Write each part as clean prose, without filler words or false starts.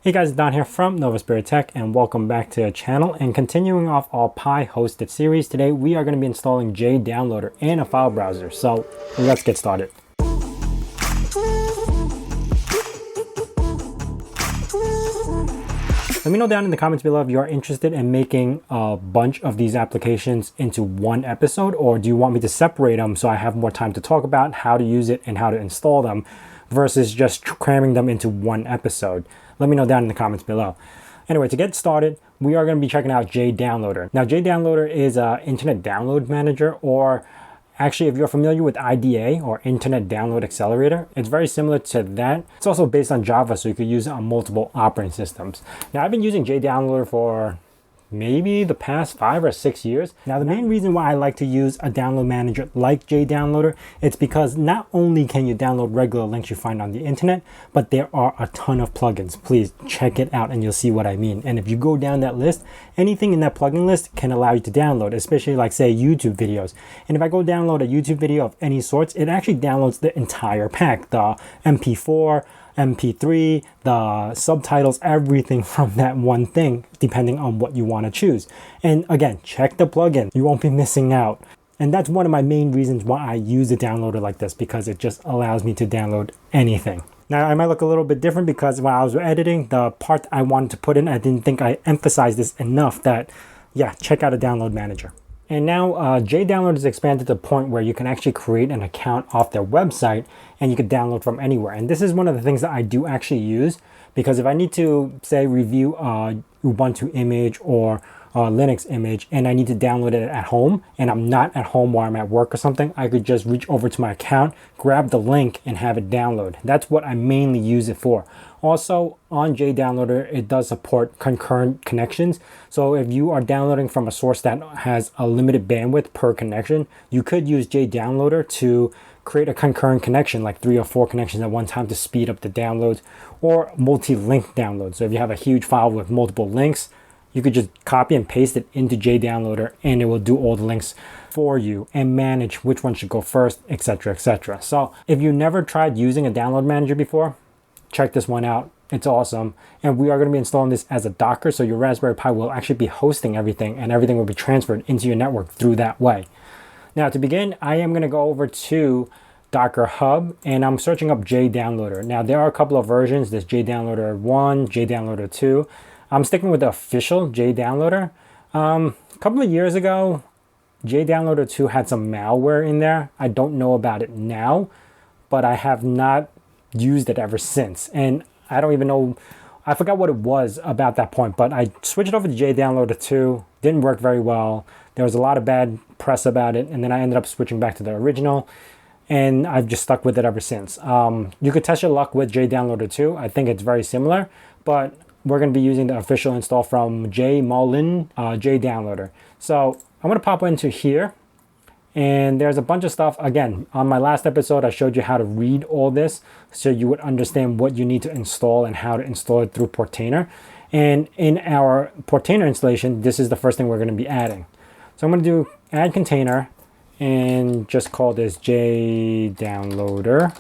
Hey guys, Don here from Novaspirit Tech, and welcome back to the channel. And continuing off our Pi hosted series, today we are going to be installing JDownloader and a file browser. So let's get started. Let me know down in the comments below if you are interested in making a bunch of these applications into one episode, or do you want me to separate them so I have more time to talk about how to use it and how to install them versus just cramming them into one episode. Let me know down in the comments below. Anyway, to get started, we are going to be checking out JDownloader. Now, JDownloader is an internet download manager, or actually, if you're familiar with IDA or Internet Download Accelerator, it's very similar to that. It's also based on Java, so you could use it on multiple operating systems. Now, I've been using JDownloader for maybe the past 5 or 6 years. Now, the main reason why I like to use a download manager like JDownloader, it's because not only can you download regular links you find on the internet, but there are a ton of plugins. Please check it out and you'll see what I mean. And if you go down that list, anything in that plugin list can allow you to download, especially like say YouTube videos. And if I go download a YouTube video of any sorts, it actually downloads the entire pack, the MP4, MP3, the subtitles, everything from that one thing, depending on what you want to choose. And again, check the plugin. You won't be missing out. And that's one of my main reasons why I use a downloader like this, because it just allows me to download anything. Now, I might look a little bit different because when I was editing, the part I wanted to put in, I didn't think I emphasized this enough that, yeah, check out a download manager. And now JDownloader is expanded to the point where you can actually create an account off their website and you can download from anywhere. And this is one of the things that I do actually use, because if I need to, say, review a Ubuntu image or a Linux image and I need to download it at home and I'm not at home while I'm at work or something, I could just reach over to my account, grab the link and have it download. That's what I mainly use it for. Also, on JDownloader, it does support concurrent connections. So if you are downloading from a source that has a limited bandwidth per connection, you could use JDownloader to create a concurrent connection, like 3 or 4 connections at one time to speed up the downloads, or multi-link downloads. So if you have a huge file with multiple links, you could just copy and paste it into JDownloader and it will do all the links for you and manage which one should go first, etc., etc. So if you never tried using a download manager before, check this one out. It's awesome. And we are going to be installing this as a Docker, so your Raspberry Pi will actually be hosting everything and everything will be transferred into your network through that way. Now, to begin, I am going to go over to Docker Hub and I'm searching up JDownloader. Now, there are a couple of versions. There's JDownloader 1, JDownloader 2. I'm sticking with the official JDownloader. A couple of years ago, JDownloader 2 had some malware in there. I don't know about it now, but I have not used it ever since. And I don't even know, I forgot what it was about that point, but I switched over to JDownloader 2. Didn't work very well. There was a lot of bad press about it, and then I ended up switching back to the original, and I've just stuck with it ever since. You could test your luck with JDownloader 2. I think it's very similar, but we're going to be using the official install from J Mullen JDownloader. So I'm going to pop into here, and there's a bunch of stuff. Again, on my last episode, I showed you how to read all this so you would understand what you need to install and how to install it through Portainer. And in our Portainer installation, this is the first thing we're going to be adding. So I'm going to do add container and just call this JDownloader.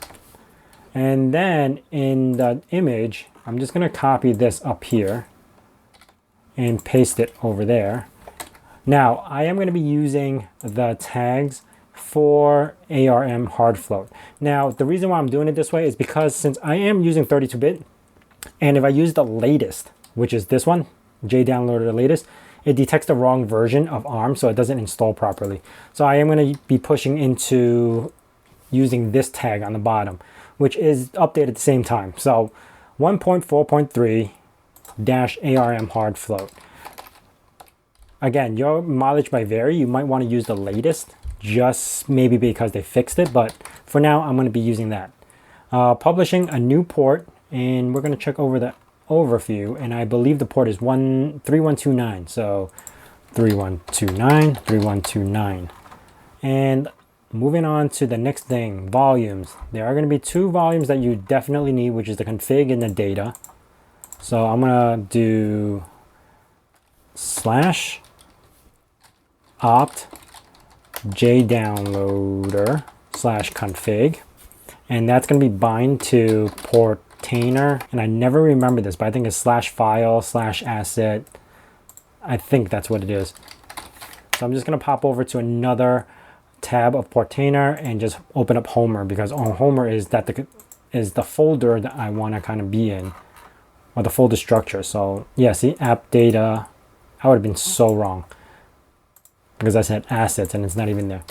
And then in the image, I'm just going to copy this up here and paste it over there. Now, I am going to be using the tags for ARM hard float. Now, the reason why I'm doing it this way is because since I am using 32-bit, and if I use the latest, which is this one, JDownloader latest, it detects the wrong version of ARM, so it doesn't install properly. So I am going to be pushing into using this tag on the bottom, which is updated at the same time. So 1.4.3-ARM hard float. Again, your mileage might vary. You might want to use the latest, just maybe because they fixed it, but for now, I'm going to be using that. Publishing a new port, and we're going to check over the overview, and I believe the port is 3129. So 3129. And moving on to the next thing, volumes. There are going to be 2 volumes that you definitely need, which is the config and the data. So I'm going to do /opt JDownloader /config, and that's going to be bind to port Portainer, and I never remember this, but I think it's /file/asset. I think that's what it is. So I'm just going to pop over to another tab of Portainer and just open up Homer, because Homer is the folder that I want to kind of be in, or the folder structure. So yeah, see, app data, I would have been so wrong because I said assets and it's not even there.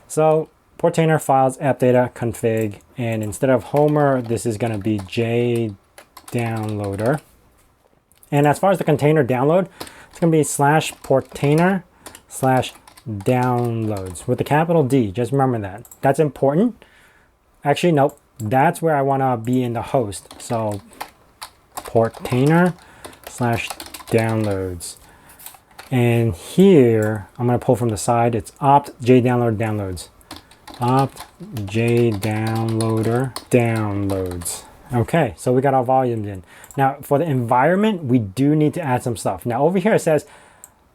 So Portainer, files, app data, config, and instead of Homer, this is going to be JDownloader. And as far as the container download, it's going to be /Portainer/downloads with a capital D. Just remember that. That's important. Actually, nope. That's where I want to be in the host. So Portainer/downloads. And here, I'm going to pull from the side. It's opt JDownloader downloads. Opt JDownloader downloads. Okay, so we got our volumes in. Now, for the environment, we do need to add some stuff. Now, over here it says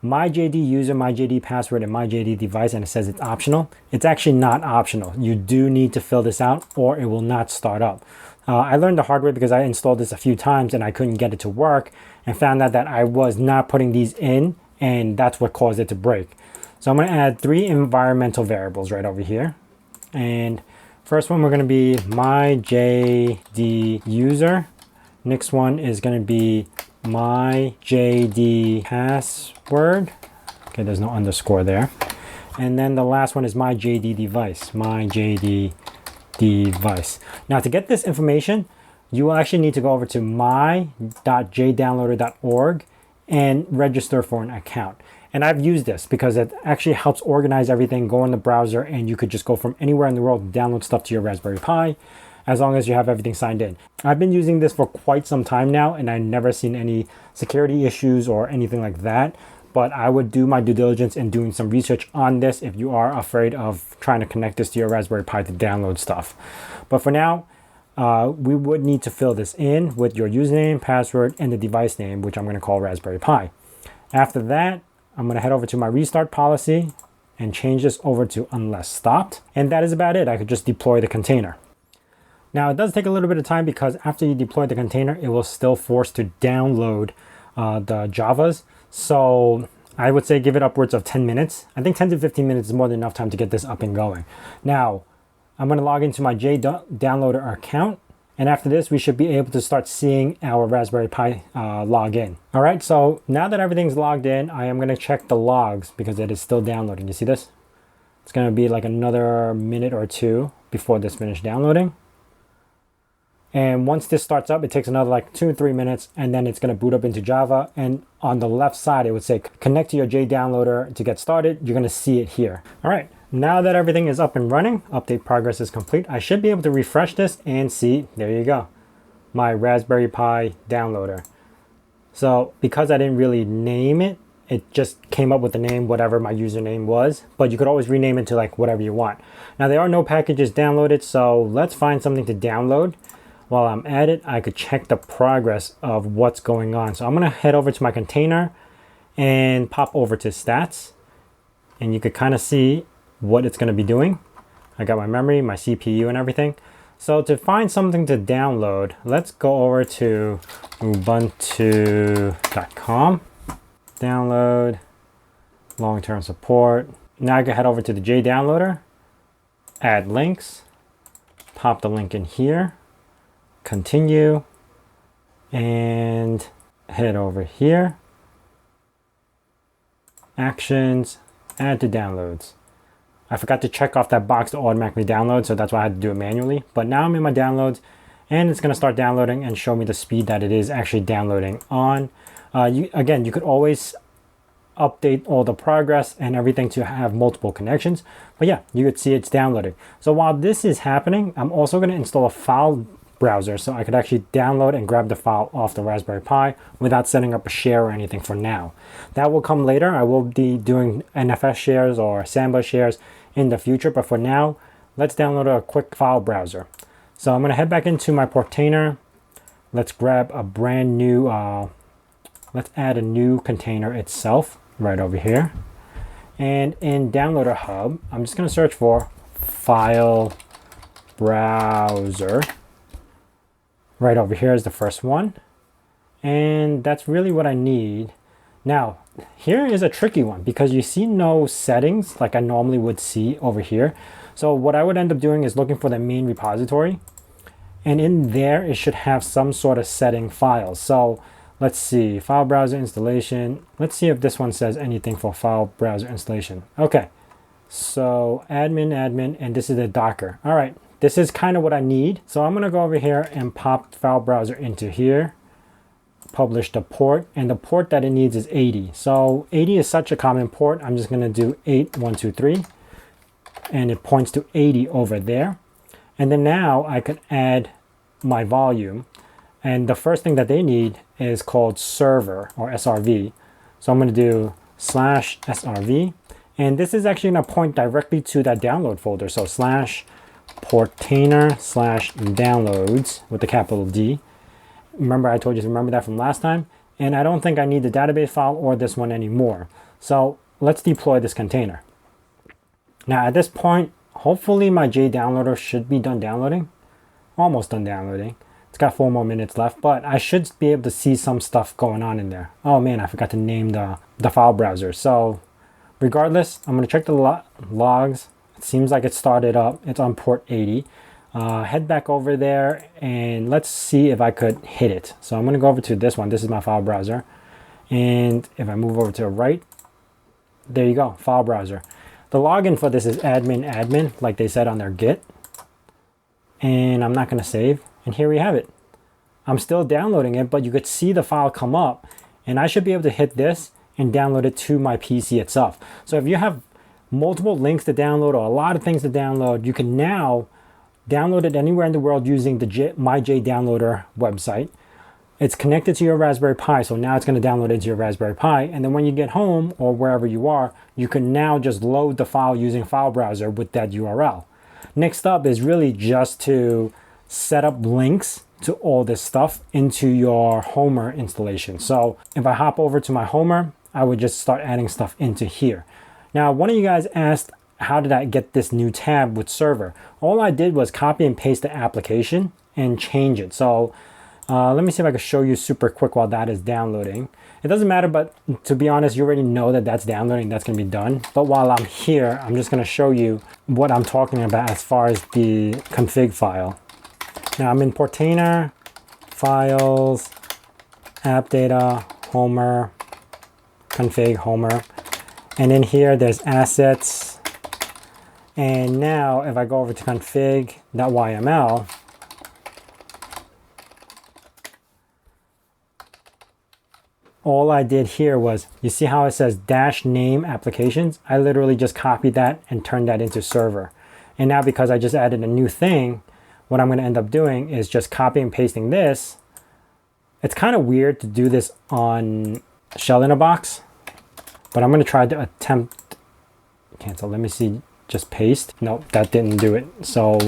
my JD user, my JD password, and my JD device, and it says it's optional. It's actually not optional. You do need to fill this out or it will not start up. I learned the hard way because I installed this a few times and I couldn't get it to work, and found out that I was not putting these in, and that's what caused it to break. So I'm going to add 3 environmental variables right over here. And first one, we're going to be my JD user. Next one is going to be my JD password. Okay, there's no underscore there. And then the last one is my JD device. My JD device. Now, to get this information, you will actually need to go over to my.jdownloader.org and register for an account. And I've used this because it actually helps organize everything, go in the browser, and you could just go from anywhere in the world and download stuff to your Raspberry Pi as long as you have everything signed in. I've been using this for quite some time now, and I've never seen any security issues or anything like that. But I would do my due diligence in doing some research on this if you are afraid of trying to connect this to your Raspberry Pi to download stuff. But for now, we would need to fill this in with your username, password, and the device name, which I'm going to call Raspberry Pi. After that, I'm going to head over to my restart policy and change this over to unless stopped. And that is about it. I could just deploy the container. Now, it does take a little bit of time because after you deploy the container, it will still force to download the Javas. So I would say give it upwards of 10 minutes. I think 10 to 15 minutes is more than enough time to get this up and going. Now, I'm going to log into my JDownloader account. And after this, we should be able to start seeing our Raspberry Pi log in. All right, so now that everything's logged in, I am going to check the logs because it is still downloading. You see this? It's going to be like another minute or two before this finishes downloading. And once this starts up, it takes another like 2 or 3 minutes, and then it's going to boot up into Java. And on the left side, it would say connect to your JDownloader to get started. You're going to see it here. All right. Now that everything is up and running, update progress is complete. I should be able to refresh this and see, there you go, my Raspberry Pi downloader. So because I didn't really name it, it just came up with the name, whatever my username was, but you could always rename it to like whatever you want. Now there are no packages downloaded, so let's find something to download. While I'm at it, I could check the progress of what's going on. So I'm gonna head over to my container and pop over to stats, and you could kind of see what it's going to be doing. I got my memory, my CPU, and everything. So to find something to download, let's go over to ubuntu.com, download, long-term support. Now I can head over to the JDownloader, add links, pop the link in here, continue, and head over here, actions, add to downloads. I forgot to check off that box to automatically download, so that's why I had to do it manually. But now I'm in my downloads, and it's going to start downloading and show me the speed that it is actually downloading on. Again, you could always update all the progress and everything to have multiple connections. But yeah, you could see it's downloading. So while this is happening, I'm also going to install a file browser so I could actually download and grab the file off the Raspberry Pi without setting up a share or anything for now. That will come later. I will be doing NFS shares or Samba shares in the future, but for now, let's download a quick file browser. So I'm going to head back into my Portainer. Let's grab a brand new, let's add a new container itself right over here. And in Downloader Hub, I'm just going to search for file browser. Right over here is the first one. And that's really what I need. Now, here is a tricky one because you see no settings like I normally would see over here. So what I would end up doing is looking for the main repository. And in there, it should have some sort of setting files. So let's see, file browser installation. Let's see if this one says anything for file browser installation. Okay, so admin, and this is the Docker. All right, this is kind of what I need. So I'm gonna go over here and pop file browser into here, publish the port, and the port that it needs is 80. So 80 is such a common port. I'm just gonna do 8123, and it points to 80 over there. And then now I could add my volume. And the first thing that they need is called server or SRV. So I'm going to do /SRV. And this is actually going to point directly to that download folder. So /portainer/downloads with the capital D. Remember, I told you to remember that from last time. And I don't think I need the database file or this one anymore. So let's deploy this container. Now at this point, hopefully my JDownloader should be done downloading. Almost done downloading. It's got 4 more minutes left, but I should be able to see some stuff going on in there. Oh man, I forgot to name the file browser. So regardless, I'm going to check the logs. It seems like it started up. It's on port 80. Head back over there and let's see if I could hit it. So I'm going to go over to this one. This is my file browser. And if I move over to the right, there you go, file browser. The login for this is admin, like they said on their Git. And I'm not going to save. And here we have it. I'm still downloading it, but you could see the file come up. And I should be able to hit this and download it to my PC itself. So if you have multiple links to download or a lot of things to download, you can now download it anywhere in the world using the My JDownloader website. It's connected to your Raspberry Pi, so now it's going to download into your Raspberry Pi. And then when you get home or wherever you are, you can now just load the file using file browser with that URL. Next up is really just to set up links to all this stuff into your Homer installation. So if I hop over to my Homer, I would just start adding stuff into here. Now, one of you guys asked, how did I get this new tab with server? All I did was copy and paste the application and change it. So let me see if I can show you super quick while that is downloading. It doesn't matter, but to be honest, you already know that that's downloading, that's gonna be done. But while I'm here, I'm just gonna show you what I'm talking about as far as the config file. Now I'm in Portainer, Files, App Data, Homer, Config, Homer. And in here, there's Assets. And now if I go over to config.yml, all I did here was, you see how it says -name applications? I literally just copied that and turned that into server. And now because I just added a new thing, what I'm going to end up doing is just copy and pasting this. It's kind of weird to do this on Shell in a Box, but I'm going to try to attempt cancel. Let me see, just paste. Nope, that didn't do it. So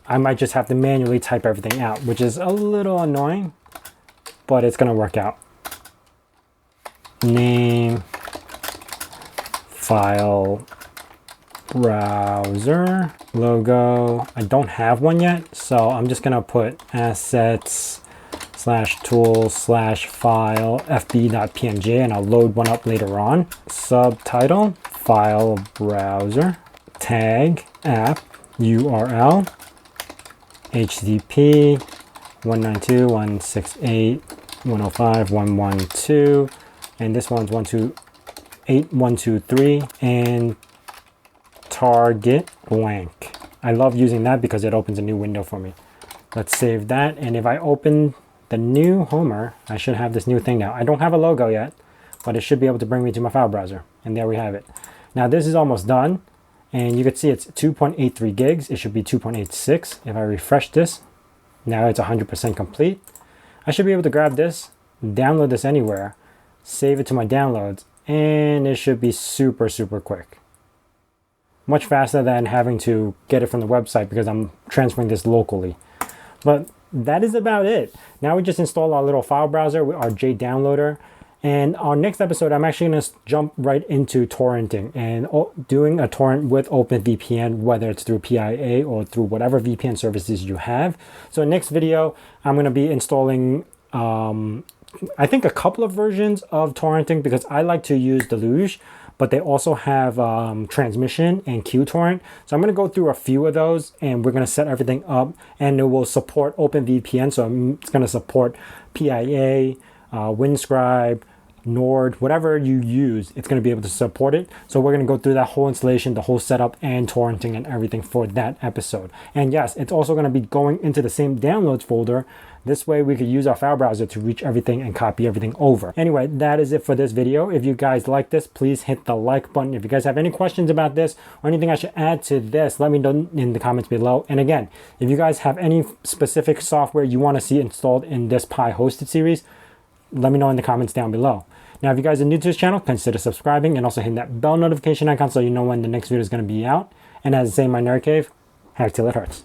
I might just have to manually type everything out, which is a little annoying, but it's going to work out. Name, file, browser, logo. I don't have one yet, so I'm just going to put assets/tools/file fb.png, and I'll load one up later on. Subtitle, file browser, tag, app, URL, HTTP 192.168.105.112, and this one's 128.123, and target blank. I love using that because it opens a new window for me. Let's save that, and if I open the new Homer, I should have this new thing now. I don't have a logo yet, but it should be able to bring me to my file browser, and there we have it. Now this is almost done, and you can see it's 2.83 gigs. It should be 2.86. If I refresh this, now it's 100% complete. I should be able to grab this, download this anywhere, save it to my downloads, and it should be super, super quick. Much faster than having to get it from the website because I'm transferring this locally. But that is about it. Now we just install our little file browser with our JDownloader, And our next episode, I'm actually going to jump right into torrenting and doing a torrent with OpenVPN, whether it's through PIA or through whatever VPN services you have. So next video, I'm going to be installing, I think, a couple of versions of torrenting, because I like to use Deluge, but they also have transmission and QTorrent. So I'm going to go through a few of those, and we're going to set everything up, and it will support OpenVPN. So it's going to support PIA, Windscribe, Nord, whatever you use, it's going to be able to support it. So we're going to go through that whole installation, the whole setup, and torrenting and everything for that episode. And yes, it's also going to be going into the same downloads folder. This way we could use our file browser to reach everything and copy everything over. Anyway, that is it for this video. If you guys like this, please hit the like button. If you guys have any questions about this or anything I should add to this, let me know in the comments below. And again, if you guys have any specific software you want to see installed in this Pi hosted series, let me know in the comments down below. Now, if you guys are new to this channel, consider subscribing and also hitting that bell notification icon so you know when the next video is going to be out. And as I say in my nerd cave, hack till it hurts.